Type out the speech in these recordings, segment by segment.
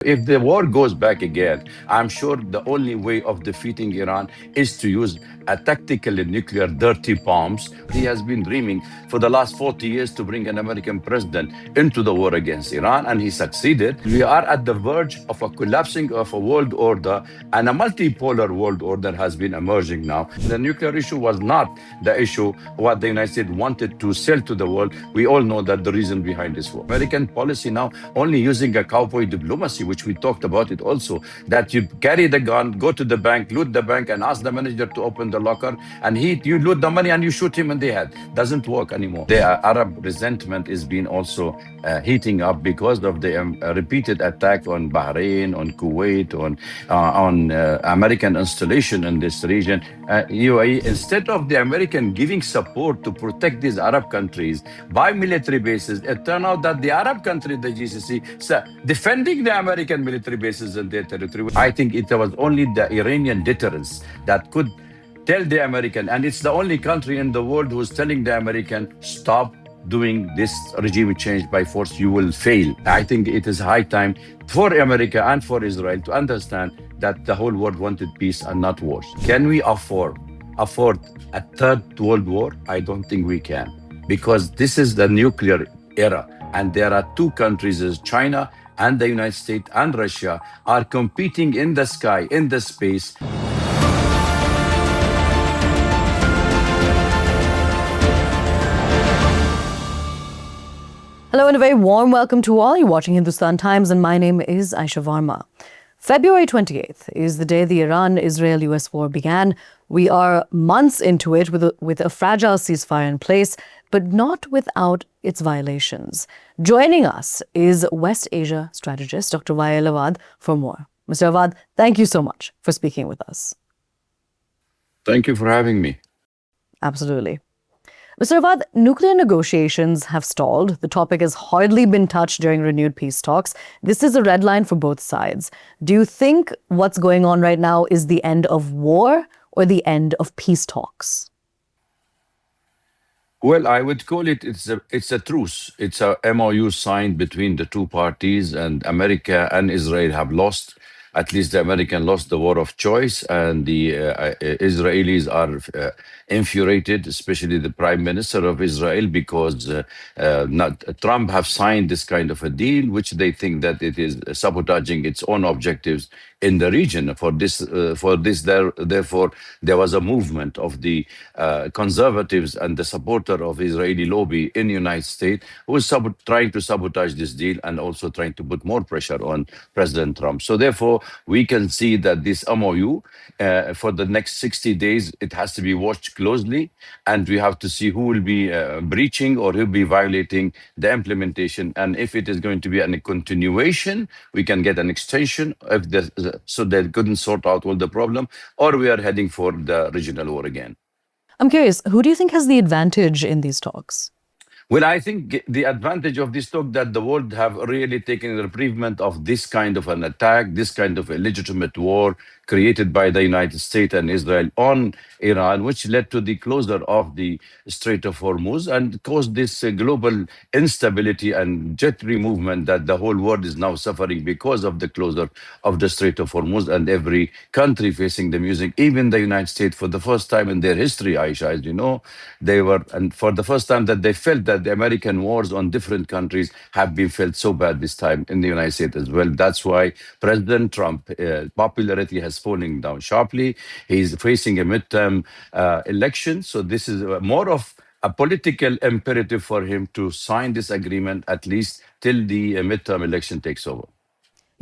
If the war goes back again, I'm sure the only way of defeating Iran is to use a tactical nuclear dirty bombs. He has been dreaming for the last 40 years to bring an American president into the war against Iran, and he succeeded. We are at the verge of a collapsing of a world order, and a multipolar world order has been emerging now. The nuclear issue was not the issue what the United States wanted to sell to the world. We all know that the reason behind this war. American policy now only using a cowboy diplomacy, which we talked about it also, that you carry the gun, go to the bank, loot the bank, and ask the manager to open the locker, and you loot the money and you shoot him in the head. Doesn't work anymore. The Arab resentment is being also heating up because of the repeated attack on Bahrain, on Kuwait, on American installation in this region. UAE, instead of the American giving support to protect these Arab countries by military bases, it turned out that the Arab country, the GCC, defending the American military bases in their territory. I think it was only the Iranian deterrence that could tell the American, and it's the only country in the world who's telling the American, stop doing this regime change by force, you will fail. I think it is high time for America and for Israel to understand that the whole world wanted peace and not wars. Can we afford a third world war? I don't think we can, because this is the nuclear era, and there are two countries, as China and the United States and Russia, are competing in the sky, in the space. Hello and a very warm welcome to all. You're watching Hindustan Times and my name is Aayesha Varma. February 28th is the day the Iran-Israel-US war began. We are months into it with a fragile ceasefire in place, but not without its violations. Joining us is West Asia strategist Dr Waiel Awwad for more. Mr. Awwad, thank you so much for speaking with us. Thank you for having me. Absolutely. Mr. Awwad, nuclear negotiations have stalled. The topic has hardly been touched during renewed peace talks. This is a red line for both sides. Do you think what's going on right now is the end of war or the end of peace talks? Well, I would call it's a truce. It's a MOU signed between the two parties, and America and Israel have lost. At least the American lost the war of choice, and the Israelis are infuriated, especially the Prime Minister of Israel, because Trump have signed this kind of a deal, which they think that it is sabotaging its own objectives in the region. Therefore, there was a movement of the conservatives and the supporter of Israeli lobby in the United States who is trying to sabotage this deal and also trying to put more pressure on President Trump. So therefore, we can see that this MOU for the next 60 days, it has to be watched closely, and we have to see who will be breaching or who will be violating the implementation. And if it is going to be a continuation, we can get an extension so they couldn't sort out all the problem, or we are heading for the regional war again. I'm curious, who do you think has the advantage in these talks? Well, I think the advantage of this talk that the world have really taken the reprievement of this kind of an attack, this kind of illegitimate war created by the United States and Israel on Iran, which led to the closure of the Strait of Hormuz and caused this global instability and jittery movement that the whole world is now suffering because of the closure of the Strait of Hormuz, and every country facing the music, even the United States, for the first time in their history, Aisha, as you know, and for the first time that they felt that the American wars on different countries have been felt so bad this time in the United States as well. That's why President Trump popularity has falling down sharply. He's facing a midterm election. So this is more of a political imperative for him to sign this agreement, at least till the midterm election takes over.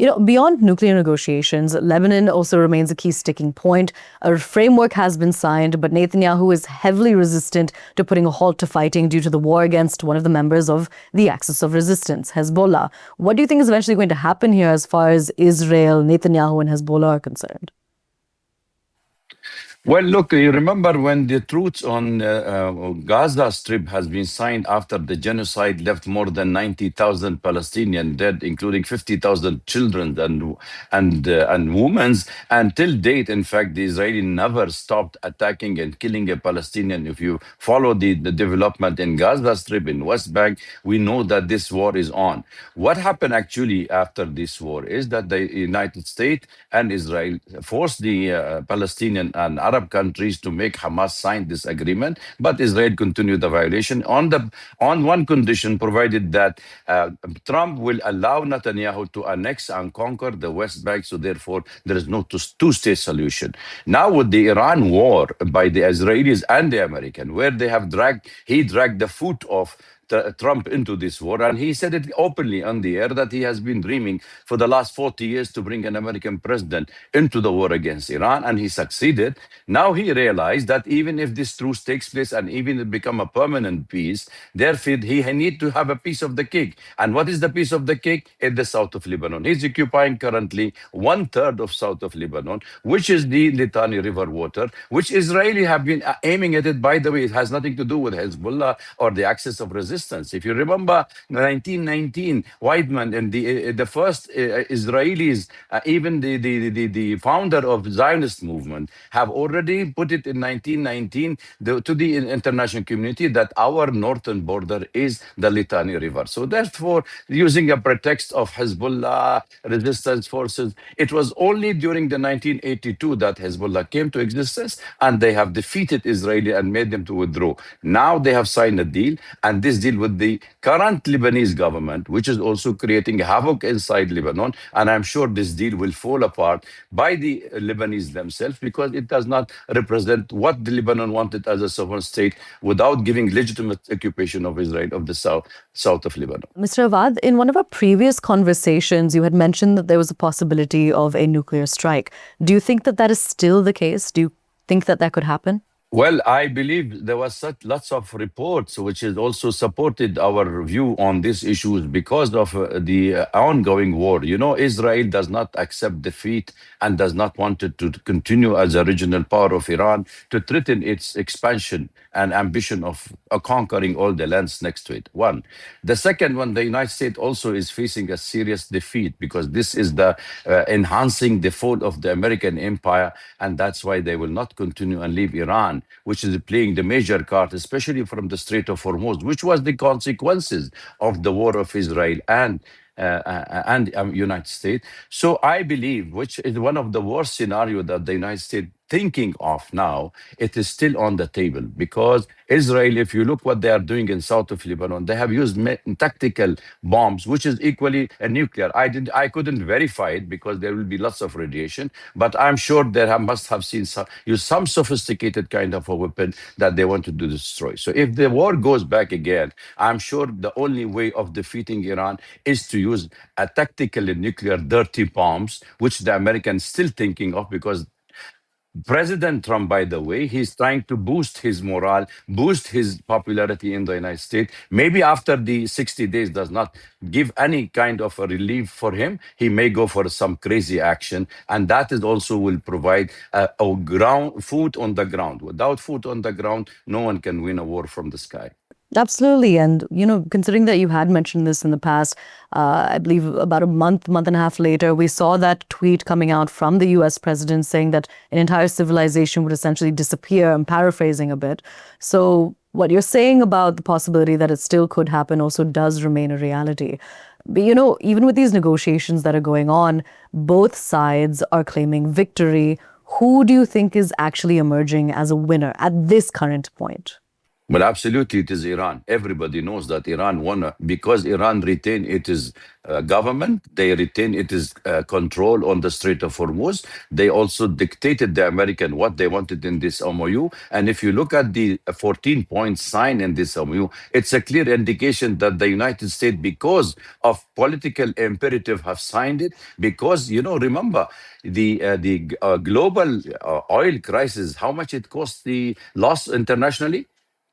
You know, beyond nuclear negotiations, Lebanon also remains a key sticking point. A framework has been signed, but Netanyahu is heavily resistant to putting a halt to fighting due to the war against one of the members of the Axis of Resistance, Hezbollah. What do you think is eventually going to happen here as far as Israel, Netanyahu, and Hezbollah are concerned? Well, look, you remember when the truce on Gaza Strip has been signed after the genocide left more than 90,000 Palestinians dead, including 50,000 children and women. Until date, in fact, the Israeli never stopped attacking and killing a Palestinian. If you follow the development in Gaza Strip, in West Bank, we know that this war is on. What happened actually after this war is that the United States and Israel forced the Palestinian and Arab countries to make Hamas sign this agreement, but Israel continued the violation on one condition, provided that Trump will allow Netanyahu to annex and conquer the West Bank. So therefore, there is no two-state solution. Now with the Iran war by the Israelis and the American, where he dragged the foot of Trump into this war. And he said it openly on the air that he has been dreaming for the last 40 years to bring an American president into the war against Iran, and he succeeded. Now he realized that even if this truce takes place and even it become a permanent peace, therefore he need to have a piece of the cake. And what is the piece of the cake? In the south of Lebanon. He's occupying currently one-third of south of Lebanon, which is the Litani River water, which Israeli have been aiming at it. By the way, it has nothing to do with Hezbollah or the axis of resistance. If you remember 1919, Weidman and the first Israelis, even the founder of Zionist movement, have already put it in 1919 to the international community that our northern border is the Litani River. So therefore, using a pretext of Hezbollah resistance forces, it was only during the 1982 that Hezbollah came to existence, and they have defeated Israeli and made them to withdraw. Now they have signed a deal, and this deal with the current Lebanese government, which is also creating havoc inside Lebanon. And I'm sure this deal will fall apart by the Lebanese themselves, because it does not represent what the Lebanon wanted as a sovereign state without giving legitimate occupation of Israel of the south of Lebanon. Mr. Awwad, in one of our previous conversations, you had mentioned that there was a possibility of a nuclear strike. Do you think that that is still the case? Do you think that that could happen? Well, I believe there was such lots of reports, which has also supported our view on these issues because of the ongoing war. You know, Israel does not accept defeat and does not want it to continue as a regional power of Iran to threaten its expansion and ambition of conquering all the lands next to it. One. The second one, the United States also is facing a serious defeat because this is the enhancing the fall of the American empire, and that's why they will not continue and leave Iran, which is playing the major card, especially from the Strait of Hormuz, which was the consequences of the war of Israel and United States. So I believe, which is one of the worst scenario that the United States thinking of now, it is still on the table because Israel, if you look what they are doing in south of Lebanon, they have used tactical bombs, which is equally a nuclear. I couldn't verify it because there will be lots of radiation, but I'm sure they must have seen use some sophisticated kind of a weapon that they wanted to destroy. So if the war goes back again, I'm sure the only way of defeating Iran is to use a tactical nuclear dirty bombs, which the Americans still thinking of because President Trump, by the way, he's trying to boost his morale, boost his popularity in the United States. Maybe after the 60 days does not give any kind of a relief for him, he may go for some crazy action. And that is also will provide a ground food on the ground. Without food on the ground, no one can win a war from the sky. Absolutely. And, considering that you had mentioned this in the past, I believe about a month and a half later, we saw that tweet coming out from the US president saying that an entire civilization would essentially disappear. I'm paraphrasing a bit. So what you're saying about the possibility that it still could happen also does remain a reality. But, even with these negotiations that are going on, both sides are claiming victory. Who do you think is actually emerging as a winner at this current point? Well, absolutely, it is Iran. Everybody knows that Iran won because Iran retained its government. They retain its control on the Strait of Hormuz. They also dictated the American what they wanted in this MOU. And if you look at the 14-point sign in this MOU, it's a clear indication that the United States, because of political imperative, have signed it. Because remember the global oil crisis, how much it cost the loss internationally.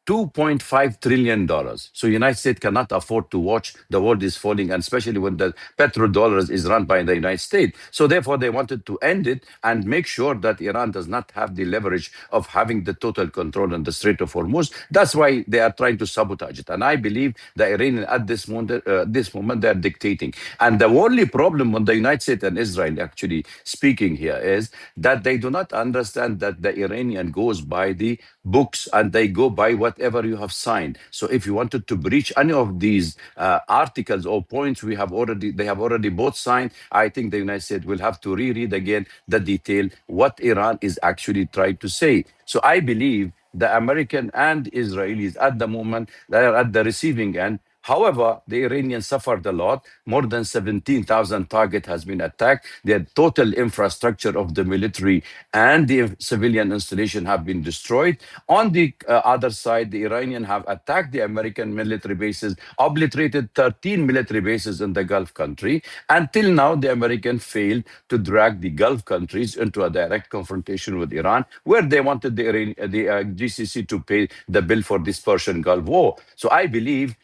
$2.5 trillion. So United States cannot afford to watch the world is falling, and especially when the petrodollars is run by the United States. So therefore, they wanted to end it and make sure that Iran does not have the leverage of having the total control on the Strait of Hormuz. That's why they are trying to sabotage it. And I believe the Iranian at this moment, they are dictating. And the only problem on the United States and Israel actually speaking here is that they do not understand that the Iranian goes by the books and they go by whatever you have signed. So if you wanted to breach any of these articles or points they have already both signed, I think the United States will have to reread again the detail what Iran is actually trying to say. So I believe the American and Israelis at the moment, they are at the receiving end. However, the Iranians suffered a lot. More than 17,000 target has been attacked. Their total infrastructure of the military and the civilian installation have been destroyed. On the other side, the Iranian have attacked the American military bases, obliterated 13 military bases in the Gulf country. Until now, the American failed to drag the Gulf countries into a direct confrontation with Iran, where they wanted the GCC to pay the bill for this Persian Gulf War. So I believe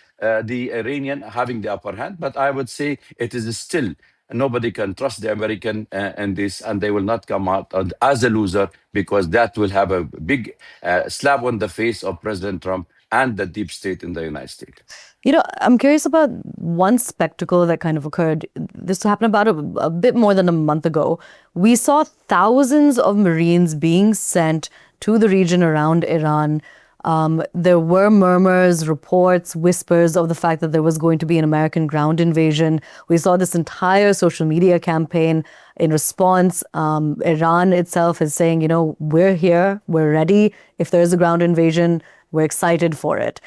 the Iranian having the upper hand, but I would say it is still nobody can trust the American in this, and they will not come out as a loser, because that will have a big slap on the face of President Trump and the deep state in the United States. I'm curious about one spectacle that kind of occurred. This happened about a bit more than a month ago. We saw thousands of Marines being sent to the region around Iran. There were murmurs, reports, whispers of the fact that there was going to be an American ground invasion. We saw this entire social media campaign in response. Iran itself is saying, we're here, we're ready. If there is a ground invasion, we're excited for it.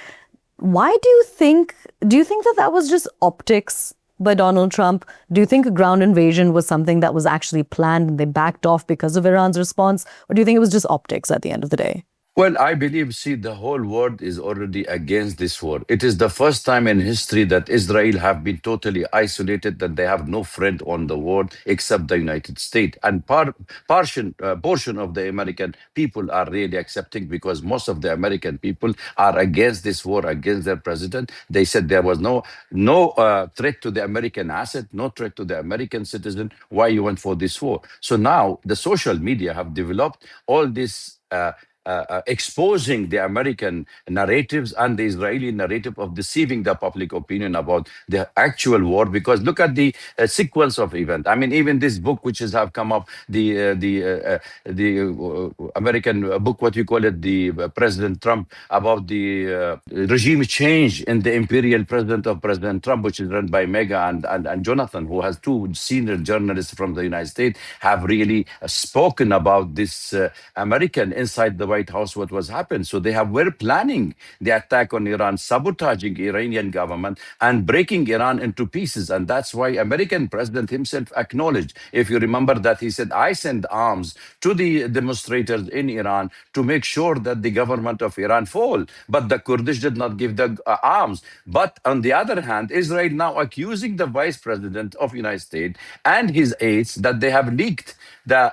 Why do you think that was just optics by Donald Trump? Do you think a ground invasion was something that was actually planned and they backed off because of Iran's response? Or do you think it was just optics at the end of the day? Well, I believe, see, the whole world is already against this war. It is the first time in history that Israel have been totally isolated, that they have no friend on the world except the United States. And portion of the American people are really accepting, because most of the American people are against this war, against their president. They said there was no threat to the American asset, no threat to the American citizen. Why you went for this war? So now the social media have developed all this exposing the American narratives and the Israeli narrative of deceiving the public opinion about the actual war. Because look at the sequence of events. I mean, even this book, which has have come up, the American book, what you call it, the President Trump, about the regime change in the imperial president of President Trump, which is run by Mega and Jonathan, who has two senior journalists from the United States, have really spoken about this American inside the White House, what was happened. So were planning the attack on Iran, sabotaging Iranian government and breaking Iran into pieces. And that's why American president himself acknowledged, if you remember, that he said, I send arms to the demonstrators in Iran to make sure that the government of Iran fall. But the Kurdish did not give the arms. But on the other hand, Israel now accusing the vice president of United States and his aides that they have leaked the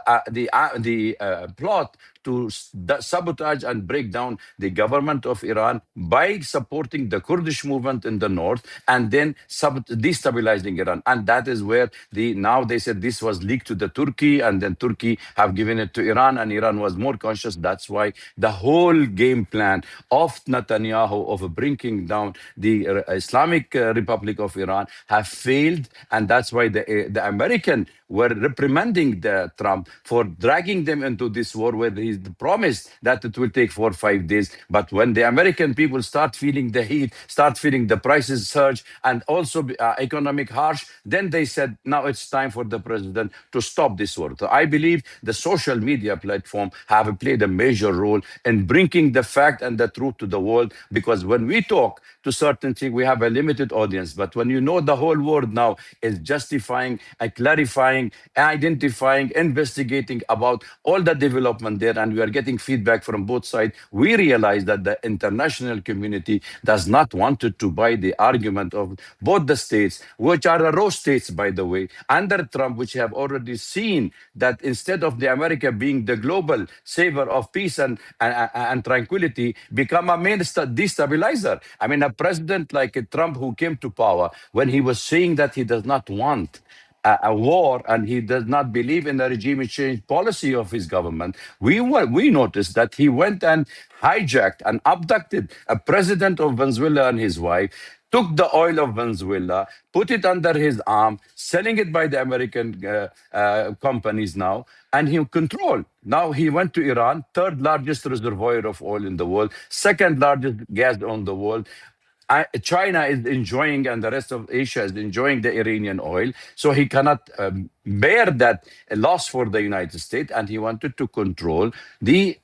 plot to sabotage and break down the government of Iran by supporting the Kurdish movement in the north, and then destabilizing Iran. And that is where now they said this was leaked to the Turkey, and then Turkey have given it to Iran, and Iran was more conscious. That's why the whole game plan of Netanyahu of bringing down the Islamic Republic of Iran have failed. And that's why the American were reprimanding the Trump for dragging them into this war, where he promised that it will take 4 or 5 days. But when the American people start feeling the heat, start feeling the prices surge, and also economic harsh, then they said, now it's time for the president to stop this war. So I believe the social media platform have played a major role in bringing the fact and the truth to the world. Because when we talk to certain things, we have a limited audience. But when the whole world now is justifying and clarifying trying, identifying, investigating about all the development there, and we are getting feedback from both sides, we realize that the international community does not want to buy the argument of both the states, which are the raw states, by the way, under Trump, which have already seen that instead of the America being the global saver of peace and tranquility, become a main destabilizer. I mean, a president like Trump who came to power when he was saying that he does not want a war and he does not believe in the regime change policy of his government, we noticed that he went and hijacked and abducted a president of Venezuela and his wife, took the oil of Venezuela, put it under his arm, selling it by the American companies now, and he controlled. Now he went to Iran, third largest reservoir of oil in the world, second largest gas on the world. China is enjoying, and the rest of Asia is enjoying the Iranian oil. So he cannot bear that loss for the United States, and he wanted to control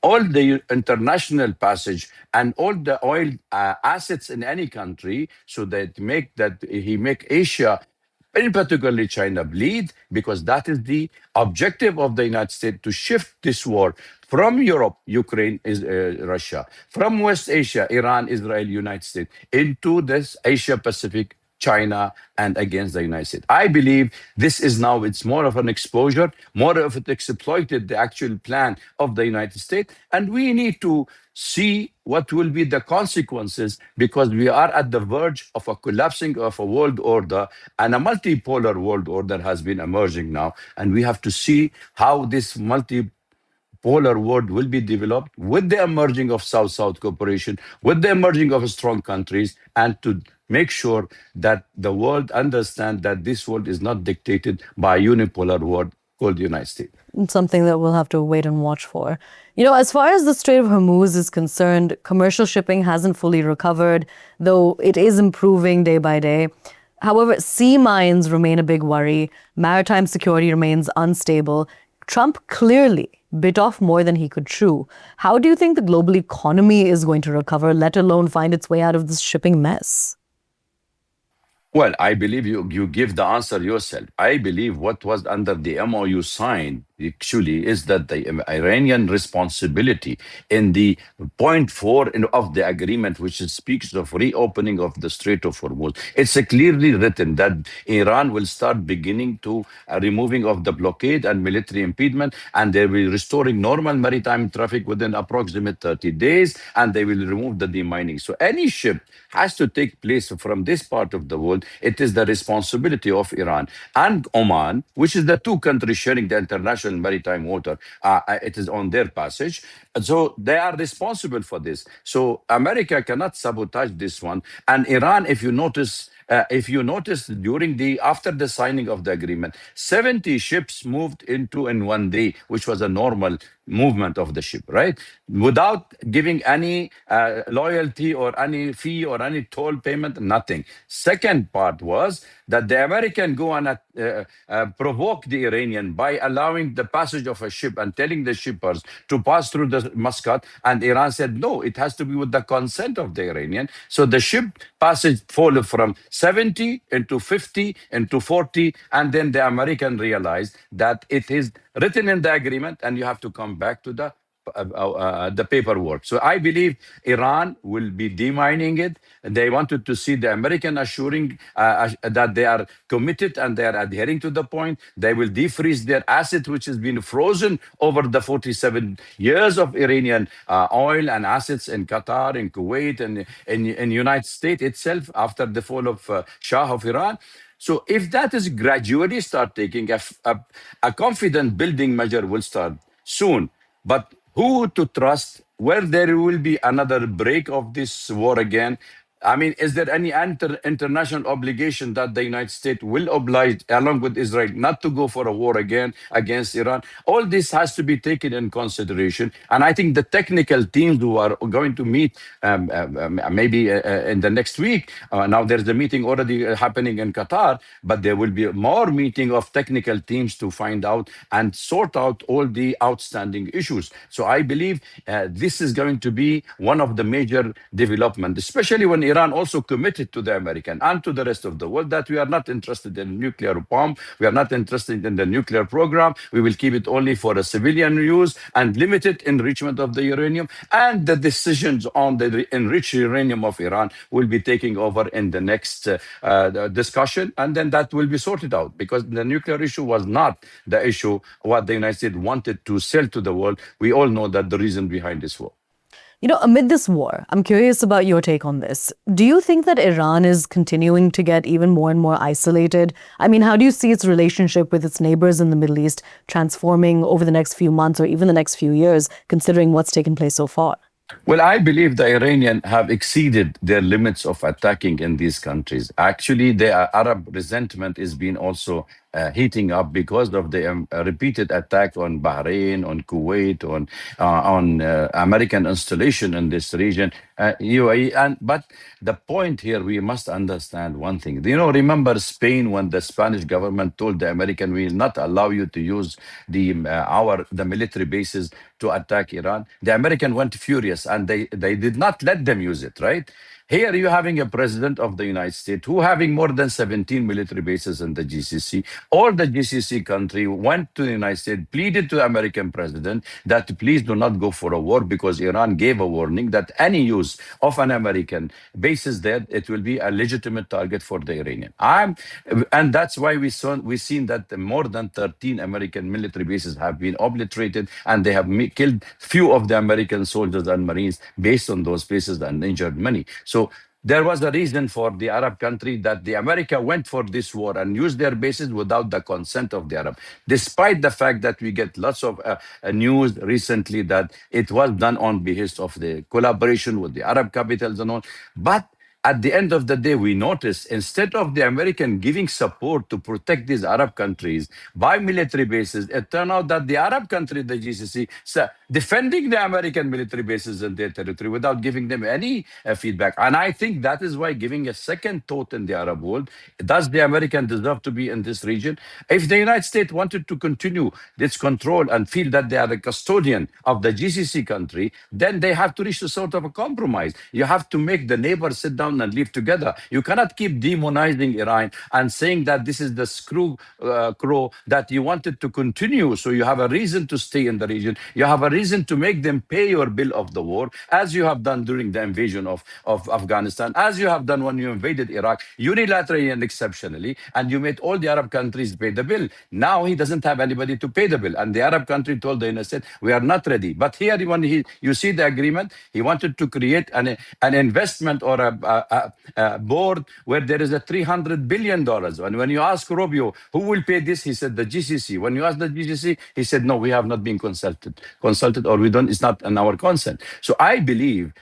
all the international passage and all the oil assets in any country, so that he make Asia, in particularly China, bleed, because that is the objective of the United States, to shift this war from Europe, Ukraine, is Russia, from West Asia, Iran, Israel, United States, into this Asia Pacific, China, and against the United States. I believe this is now, it's more of an exposure, more of it exploited the actual plan of the United States. And we need to see what will be the consequences, because we are at the verge of a collapsing of a world order, and a multipolar world order has been emerging now. And we have to see how this multipolar world will be developed with the emerging of South-South cooperation, with the emerging of strong countries, and to make sure that the world understand that this world is not dictated by a unipolar world called the United States. Something that we'll have to wait and watch for. As far as the Strait of Hormuz is concerned, commercial shipping hasn't fully recovered, though it is improving day by day. However, sea mines remain a big worry. Maritime security remains unstable. Trump clearly bit off more than he could chew. How do you think the global economy is going to recover, let alone find its way out of this shipping mess? Well, I believe you give the answer yourself. I believe what was under the MOU signed actually is that the Iranian responsibility in the point 4 of the agreement, which speaks of reopening of the Strait of Hormuz, it's clearly written that Iran will start beginning to removing of the blockade and military impediment, and they will restoring normal maritime traffic within approximate 30 days, and they will remove the demining. So any ship has to take place from this part of the world. It is the responsibility of Iran and Oman, which is the two countries sharing the international maritime water. It is on their passage. So they are responsible for this. So America cannot sabotage this one. And Iran, if you notice, after the signing of the agreement, 70 ships moved in one day, which was a normal movement of the ship, right? Without giving any loyalty or any fee or any toll payment, nothing. Second part was that the American go and provoke the Iranian by allowing the passage of a ship and telling the shippers to pass through the Muscat, and Iran said, no, it has to be with the consent of the Iranian. So the ship passage fall from 70 into 50 into 40, and then the American realized that it is written in the agreement and you have to come back to the paperwork. So I believe Iran will be demining it. They wanted to see the American assuring that they are committed and they are adhering to the point. They will defreeze their asset, which has been frozen over the 47 years of Iranian oil and assets in Qatar, in Kuwait, and in United States itself after the fall of Shah of Iran. So if that is gradually start taking, a confident building measure will start soon. But who to trust, where there will be another break of this war again? I mean, is there any international obligation that the United States will oblige, along with Israel, not to go for a war again against Iran? All this has to be taken in consideration. And I think the technical teams who are going to meet maybe in the next week, now there's a meeting already happening in Qatar, but there will be more meeting of technical teams to find out and sort out all the outstanding issues. So I believe this is going to be one of the major developments, especially when Iran also committed to the American and to the rest of the world that we are not interested in nuclear bomb. We are not interested in the nuclear program. We will keep it only for a civilian use and limited enrichment of the uranium. And the decisions on the enriched uranium of Iran will be taking over in the next discussion. And then that will be sorted out, because the nuclear issue was not the issue what the United States wanted to sell to the world. We all know that the reason behind this war. Amid this war, I'm curious about your take on this. Do you think that Iran is continuing to get even more and more isolated? I mean, how do you see its relationship with its neighbors in the Middle East transforming over the next few months or even the next few years, considering what's taken place so far? Well, I believe the Iranians have exceeded their limits of attacking in these countries. Actually, the Arab resentment is being also heating up because of the repeated attack on Bahrain, on Kuwait, on American installation in this region, UAE. But the point here, we must understand one thing. Remember Spain, when the Spanish government told the American, "We will not allow you to use the military bases to attack Iran." The American went furious, and they did not let them use it, right? Here you're having a president of the United States who having more than 17 military bases in the GCC. All the GCC country went to the United States, pleaded to the American president that please do not go for a war, because Iran gave a warning that any use of an American bases there, it will be a legitimate target for the Iranian. And that's why we've seen that more than 13 American military bases have been obliterated, and they have killed few of the American soldiers and Marines based on those bases and injured many. So there was a reason for the Arab country that the America went for this war and used their bases without the consent of the Arab. Despite the fact that we get lots of news recently that it was done on behest of the collaboration with the Arab capitals and all. But at the end of the day, we notice instead of the American giving support to protect these Arab countries by military bases, it turned out that the Arab country, the GCC, defending the American military bases in their territory without giving them any feedback. And I think that is why, giving a second thought in the Arab world, does the American deserve to be in this region? If the United States wanted to continue its control and feel that they are the custodian of the GCC country, then they have to reach a sort of a compromise. You have to make the neighbors sit down and live together. You cannot keep demonizing Iran and saying that this is the crow that you wanted to continue. So you have a reason to stay in the region. You have a reason to make them pay your bill of the war, as you have done during the invasion of Afghanistan, as you have done when you invaded Iraq, unilaterally and exceptionally, and you made all the Arab countries pay the bill. Now he doesn't have anybody to pay the bill. And the Arab country told the United States, we are not ready. But here, when you see the agreement, he wanted to create an investment or a board where there is a $300 billion. And when you ask Rubio, who will pay this? He said, the GCC. When you ask the GCC, he said, no, we have not been consulted, or we don't, it's not in our consent. So I believe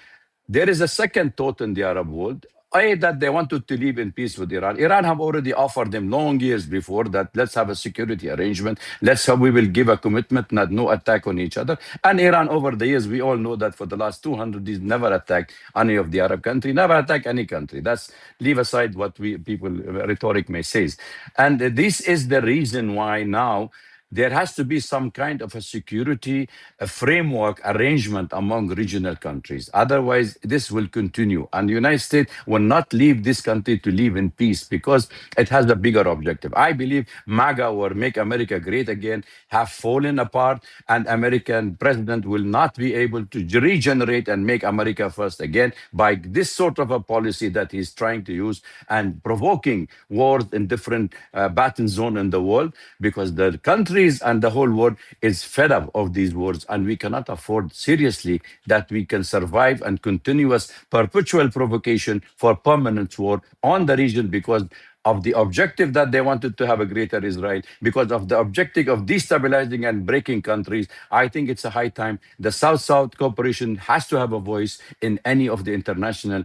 there is a second thought in the Arab world. That they wanted to live in peace with Iran. Iran have already offered them long years before that, let's have a security arrangement. We will give a commitment, not no attack on each other. And Iran, over the years, we all know that for the last 200 years, never attacked any of the Arab country, never attacked any country. That's, leave aside what people rhetoric may say. And this is the reason why now there has to be some kind of a security framework arrangement among regional countries. Otherwise, this will continue. And the United States will not leave this country to live in peace, because it has a bigger objective. I believe MAGA, or Make America Great Again, have fallen apart, and American president will not be able to regenerate and make America first again by this sort of a policy that he's trying to use, and provoking wars in different battle zones in the world, because the countries and the whole world is fed up of these wars, and we cannot afford seriously that we can survive and continuous perpetual provocation for permanent war on the region, because of the objective that they wanted to have a greater Israel, because of the objective of destabilizing and breaking countries. I think it's a high time the South-South cooperation has to have a voice in any of the international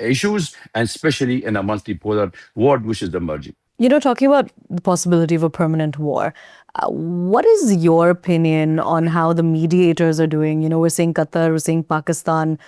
issues, and especially in a multipolar world which is emerging. Talking about the possibility of a permanent war, what is your opinion on how the mediators are doing? We're seeing Qatar, we're seeing Pakistan.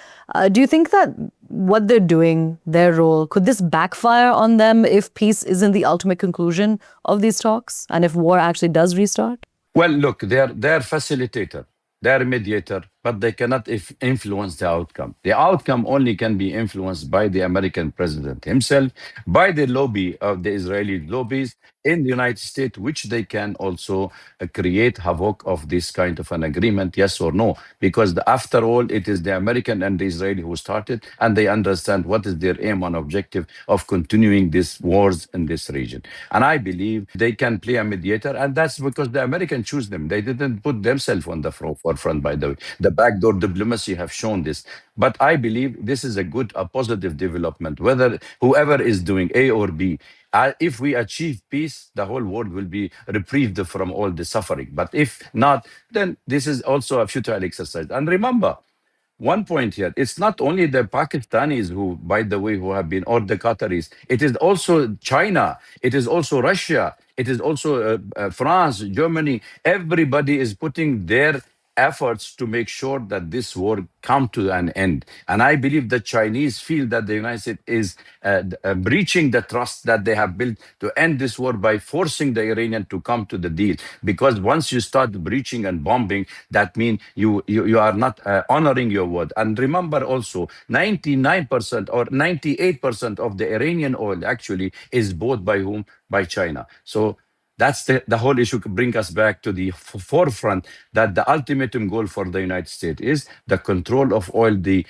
Do you think that what they're doing, their role, could this backfire on them if peace isn't the ultimate conclusion of these talks, and if war actually does restart? Well, look, they're facilitator, they're mediator, but they cannot influence the outcome. The outcome only can be influenced by the American president himself, by the lobby of the Israeli lobbies in the United States, which they can also create havoc of this kind of an agreement, yes or no, because after all, it is the American and the Israeli who started, and they understand what is their aim and objective of continuing these wars in this region. And I believe they can play a mediator, and that's because the Americans choose them. They didn't put themselves on the forefront, by the way. The backdoor diplomacy have shown this. But I believe this is a positive development, whether whoever is doing A or B. If we achieve peace, the whole world will be reprieved from all the suffering. But if not, then this is also a futile exercise. And remember, one point here, it's not only the Pakistanis who, by the way, who have been, or the Qataris, it is also China, it is also Russia, it is also France, Germany. Everybody is putting their efforts to make sure that this war come to an end. And I believe the Chinese feel that the United States is breaching the trust that they have built to end this war by forcing the Iranian to come to the deal. Because once you start breaching and bombing, that means you are not honoring your word. And remember also, 99% or 98% of the Iranian oil actually is bought by whom? By China. So that's the whole issue. Bring us back to the forefront that the ultimatum goal for the United States is the control of oil, the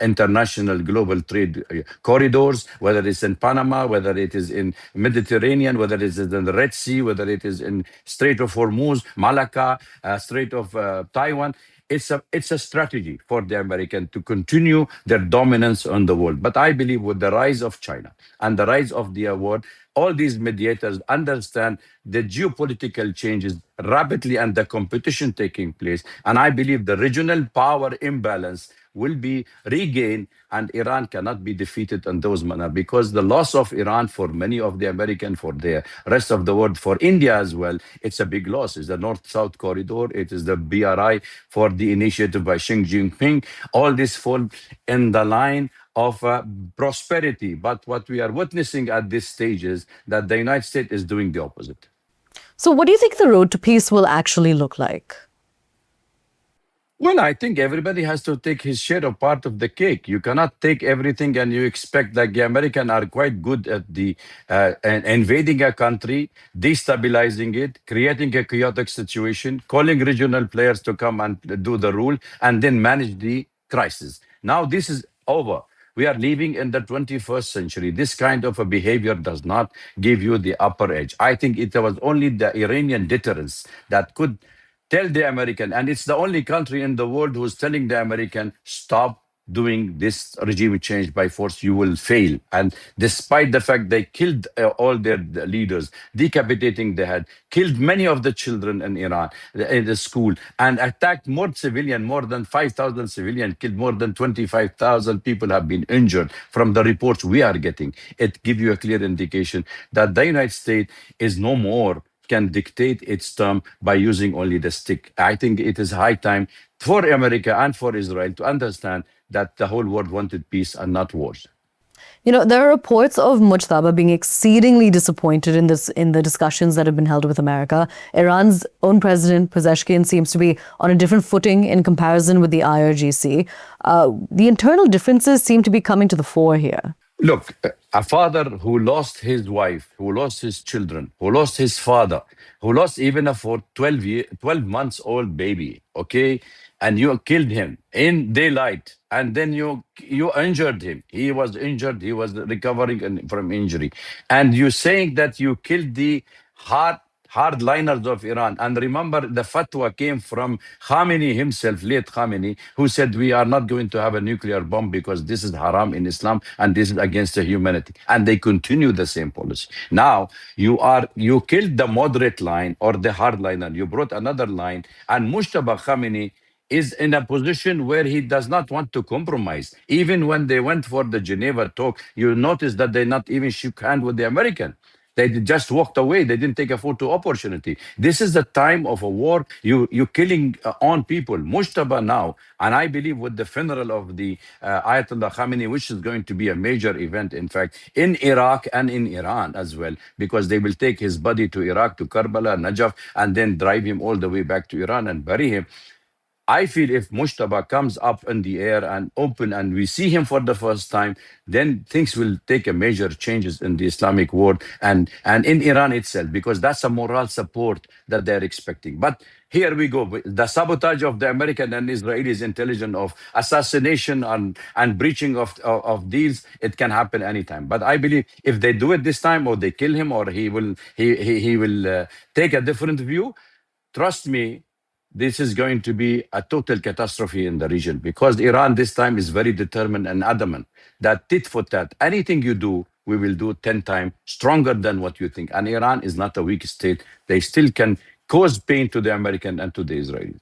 international global trade corridors, whether it's in Panama, whether it is in Mediterranean, whether it is in the Red Sea, whether it is in Strait of Hormuz, Malacca, Strait of Taiwan. It's a strategy for the American to continue their dominance on the world. But I believe with the rise of China and the rise of the world, all these mediators understand the geopolitical changes rapidly and the competition taking place. And I believe the regional power imbalance will be regained, and Iran cannot be defeated in those manner, because the loss of Iran for many of the American, for the rest of the world, for India as well, it's a big loss. It's the North-South corridor. It is the BRI for the initiative by Xi Jinping. All this fall in the line of prosperity. But what we are witnessing at this stage is that the United States is doing the opposite. So, what do you think the road to peace will actually look like? Well, I think everybody has to take his share of part of the cake. You cannot take everything and you expect, like the Americans are quite good at the invading a country, destabilizing it, creating a chaotic situation, calling regional players to come and do the rule, and then manage the crisis. Now this is over. We are living in the 21st century. This kind of a behavior does not give you the upper edge. I think it was only the Iranian deterrence that could tell the American, and it's the only country in the world who's telling the American, stop doing this regime change by force, you will fail. And despite the fact they killed all their leaders, decapitating the head, killed many of the children in Iran, in the school, and attacked more civilian, more than 5,000 civilians, killed more than 25,000 people have been injured from the reports we are getting. It gives you a clear indication that the United States is no more can dictate its term by using only the stick. I think it is high time for America and for Israel to understand that the whole world wanted peace and not wars. You know, there are reports of Mujtaba being exceedingly disappointed in the discussions that have been held with America. Iran's own president, Pezeshkian, seems to be on a different footing in comparison with the IRGC. The internal differences seem to be coming to the fore here. Look, a father who lost his wife, who lost his children, who lost his father, who lost even a 12 months old baby, okay? And you killed him in daylight, and then you injured him. He was injured, he was recovering from injury. And you saying that you killed the hardliners of Iran. And remember, the fatwa came from Khamenei himself, late Khamenei, who said we are not going to have a nuclear bomb because this is haram in Islam and this is against the humanity. And they continue the same policy. Now you killed the moderate line or the hardliner. You brought another line, and Mujtaba Khamenei is in a position where he does not want to compromise. Even when they went for the Geneva talk, you notice that they not even shook hand with the American. They just walked away. They didn't take a photo opportunity. This is the time of a war. You killing on people. Mujtaba now, and I believe with the funeral of the Ayatollah Khamenei, which is going to be a major event, in fact, in Iraq and in Iran as well, because they will take his body to Iraq, to Karbala, Najaf, and then drive him all the way back to Iran and bury him. I feel if Mushtaba comes up in the air and open and we see him for the first time, then things will take a major changes in the Islamic world and in Iran itself, because that's a moral support that they're expecting. But here we go. The sabotage of the American and Israelis intelligence of assassination and breaching of deals, it can happen anytime. But I believe if they do it this time, or they kill him, or he will take a different view, trust me, this is going to be a total catastrophe in the region, because Iran this time is very determined and adamant that tit for tat, anything you do, we will do 10 times stronger than what you think. And Iran is not a weak state. They still can cause pain to the American and to the Israelis.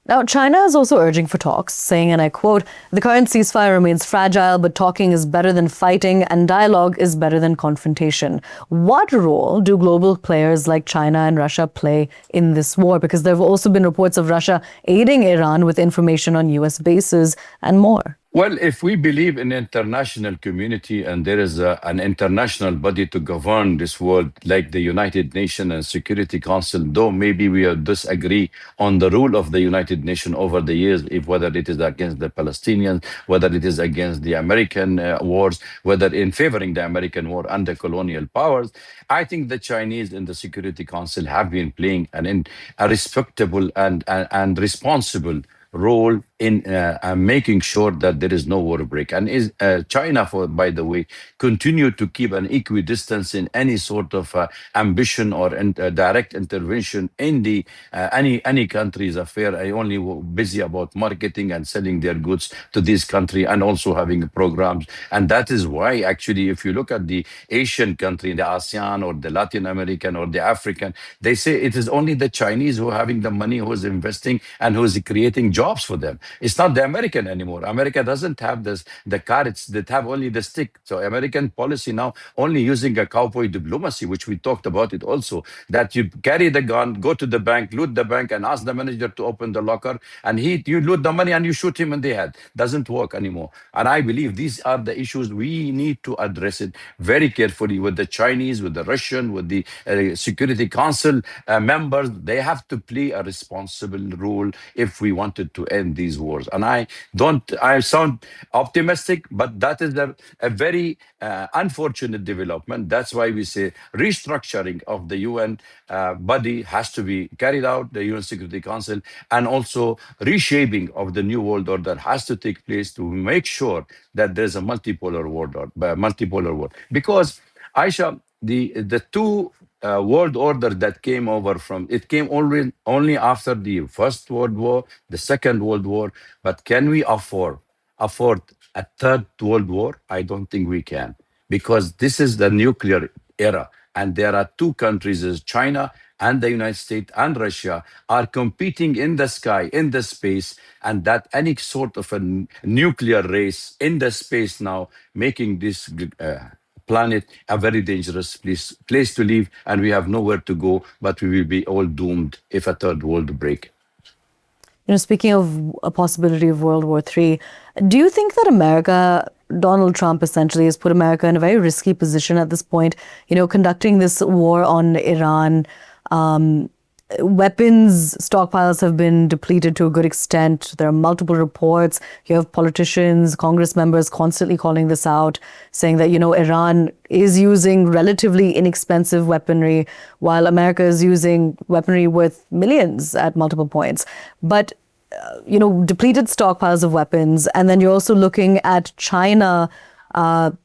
Now, China is also urging for talks, saying, and I quote, the current ceasefire remains fragile, but talking is better than fighting, and dialogue is better than confrontation. What role do global players like China and Russia play in this war? Because there have also been reports of Russia aiding Iran with information on US bases and more. Well, if we believe in international community and there is an international body to govern this world, like the United Nations and Security Council, though maybe we disagree on the rule of the United Nations over the years, if whether it is against the Palestinians, whether it is against the American wars, whether in favoring the American war and the colonial powers, I think the Chinese in the Security Council have been playing a respectable and responsible role in making sure that there is no war break. And is China, for by the way, continue to keep an equidistance in any sort of ambition or direct intervention in the any country's affair. I only busy about marketing and selling their goods to this country, and also having programs. And that is why, actually, if you look at the Asian country, the ASEAN or the Latin American or the African, they say it is only the Chinese who are having the money, who is investing and who is creating jobs for them. It's not the American anymore. America doesn't have the carrots, they have only the stick. So American policy now only using a cowboy diplomacy, which we talked about it also, that you carry the gun, go to the bank, loot the bank, and ask the manager to open the locker, and you loot the money and you shoot him in the head. Doesn't work anymore. And I believe these are the issues we need to address it very carefully with the Chinese, with the Russian, with the Security Council members. They have to play a responsible role if we wanted to end these wars. And I sound optimistic, but that is a very unfortunate development. That's why we say restructuring of the UN body has to be carried out, the UN Security Council, and also reshaping of the new world order has to take place to make sure that there's a multipolar world. Because Aisha, the two world order that came over from it came only after the First World War, the Second World War. But can we afford a third world war? I don't think we can, because this is the nuclear era, and there are two countries, as China and the United States and Russia, are competing in the sky, in the space, and that any sort of a nuclear race in the space now, making this planet a very dangerous place to live, and we have nowhere to go, but we will be all doomed if a third world break. Speaking of a possibility of World War III, do you think that Donald Trump essentially has put America in a very risky position at this point, conducting this war on Iran? Weapons stockpiles have been depleted to a good extent. There are multiple reports. You have politicians, Congress members constantly calling this out, saying that, Iran is using relatively inexpensive weaponry, while America is using weaponry worth millions at multiple points. But, depleted stockpiles of weapons. And then you're also looking at China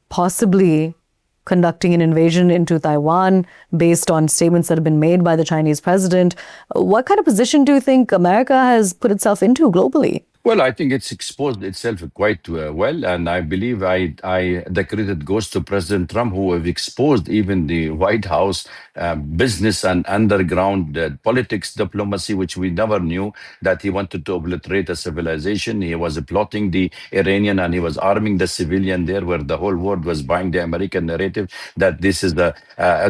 possibly conducting an invasion into Taiwan based on statements that have been made by the Chinese president. What kind of position do you think America has put itself into globally? Well, I think it's exposed itself quite well, and I believe the credit goes to President Trump, who have exposed even the White House business and underground politics, diplomacy, which we never knew, that he wanted to obliterate a civilization. He was plotting the Iranian, and he was arming the civilian there, where the whole world was buying the American narrative that this is a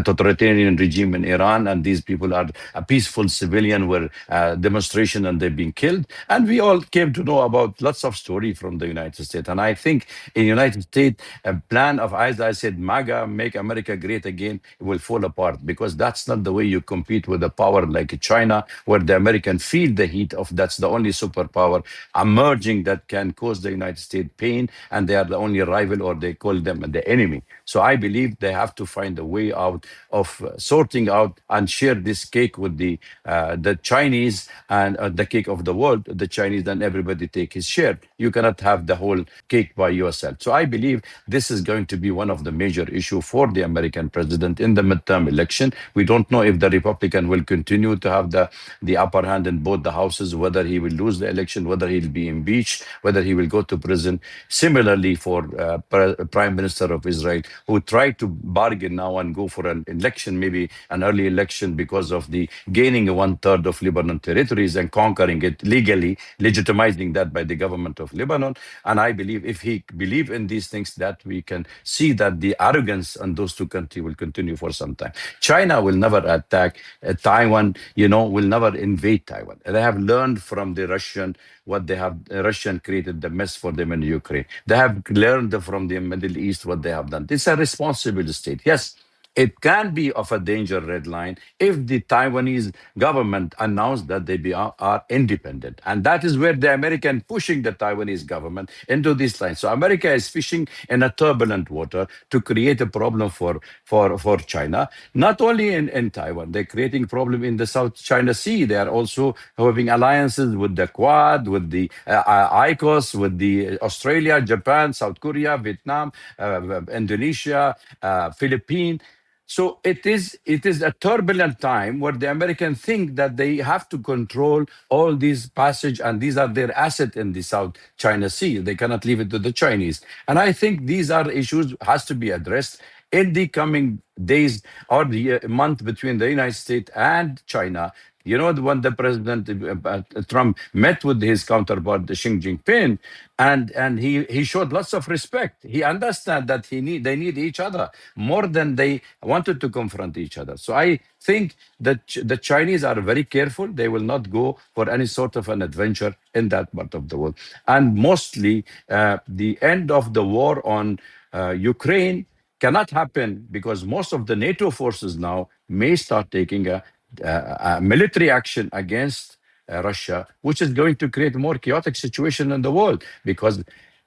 totalitarian regime in Iran, and these people are a peaceful civilian, were demonstration, and they've been killed. And we all came to to know about lots of story from the United States. And I think in United States, a plan of, as I said, MAGA, make America great again, will fall apart, because that's not the way you compete with a power like China, where the American feel the heat of, that's the only superpower emerging that can cause the United States pain, and they are the only rival, or they call them the enemy. So I believe they have to find a way out of sorting out and share this cake with the Chinese, and the cake of the world, the Chinese, then everybody take his share. You cannot have the whole cake by yourself. So I believe this is going to be one of the major issue for the American president in the midterm election. We don't know if the Republican will continue to have the upper hand in both the houses, whether he will lose the election, whether he'll be impeached, whether he will go to prison. Similarly, for Prime Minister of Israel, who tried to bargain now and go for an election, maybe an early election, because of the gaining one-third of Lebanon territories and conquering it legally, legitimizing that by the government of Lebanon. And I believe if he believe in these things, that we can see that the arrogance on those two countries will continue for some time. China will never attack Taiwan, will never invade Taiwan. They have learned from the Russian what they have. Russian created the mess for them in Ukraine. They have learned from the Middle East what they have done. This is a responsible state. Yes, it can be of a danger red line if the Taiwanese government announced that they are independent. And that is where the American pushing the Taiwanese government into this line. So America is fishing in a turbulent water to create a problem for China, not only in Taiwan. They're creating problem in the South China Sea. They are also having alliances with the Quad, with the ICOS, with the Australia, Japan, South Korea, Vietnam, Indonesia, Philippines. So it is a turbulent time where the Americans think that they have to control all these passage, and these are their asset in the South China Sea. They cannot leave it to the Chinese. And I think these are issues has to be addressed in the coming days or the month between the United States and China. When the President Trump met with his counterpart, Xi Jinping, and he showed lots of respect. He understand that they need each other more than they wanted to confront each other. So I think that the Chinese are very careful. They will not go for any sort of an adventure in that part of the world. And mostly, the end of the war on Ukraine cannot happen, because most of the NATO forces now may start taking military action against Russia, which is going to create a more chaotic situation in the world, because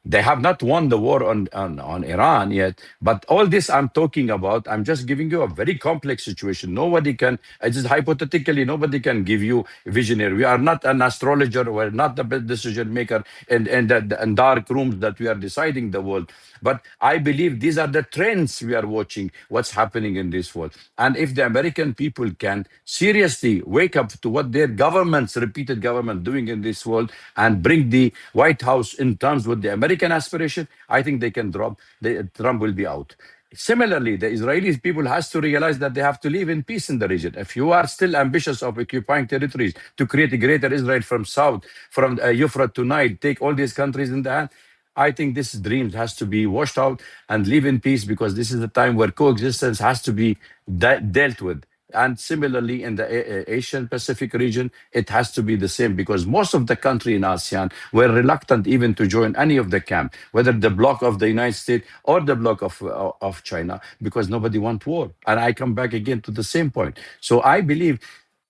they have not won the war on Iran yet. But all this I'm talking about, I'm just giving you a very complex situation. Nobody can, just hypothetically, nobody can give you visionary. We are not an astrologer. We're not the best decision maker in dark rooms that we are deciding the world. But I believe these are the trends we are watching, what's happening in this world. And if the American people can seriously wake up to what their governments, repeated government, doing in this world, and bring the White House in terms with the American aspiration, I think they can drop, Trump will be out. Similarly, the Israeli people has to realize that they have to live in peace in the region. If you are still ambitious of occupying territories to create a greater Israel from south, from Euphrates to Nile, take all these countries in the hand, I think this dream has to be washed out and live in peace, because this is the time where coexistence has to be dealt with. And similarly, in the Asian Pacific region, it has to be the same, because most of the country in ASEAN were reluctant even to join any of the camp, whether the bloc of the United States or the bloc of China, because nobody wants war. And I come back again to the same point. So I believe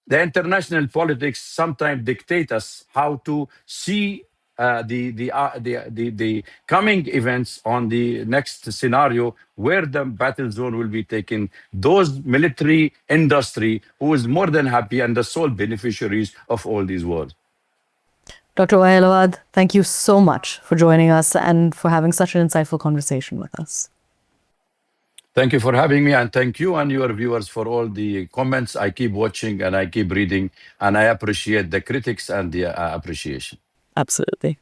the international politics sometimes dictate us how to see the coming events on the next scenario, where the battle zone will be taken. Those military industry who is more than happy and the sole beneficiaries of all these wars. Dr. Waiel Awwad, thank you so much for joining us and for having such an insightful conversation with us. Thank you for having me, and thank you and your viewers for all the comments. I keep watching and I keep reading, and I appreciate the critics and the appreciation. Absolutely.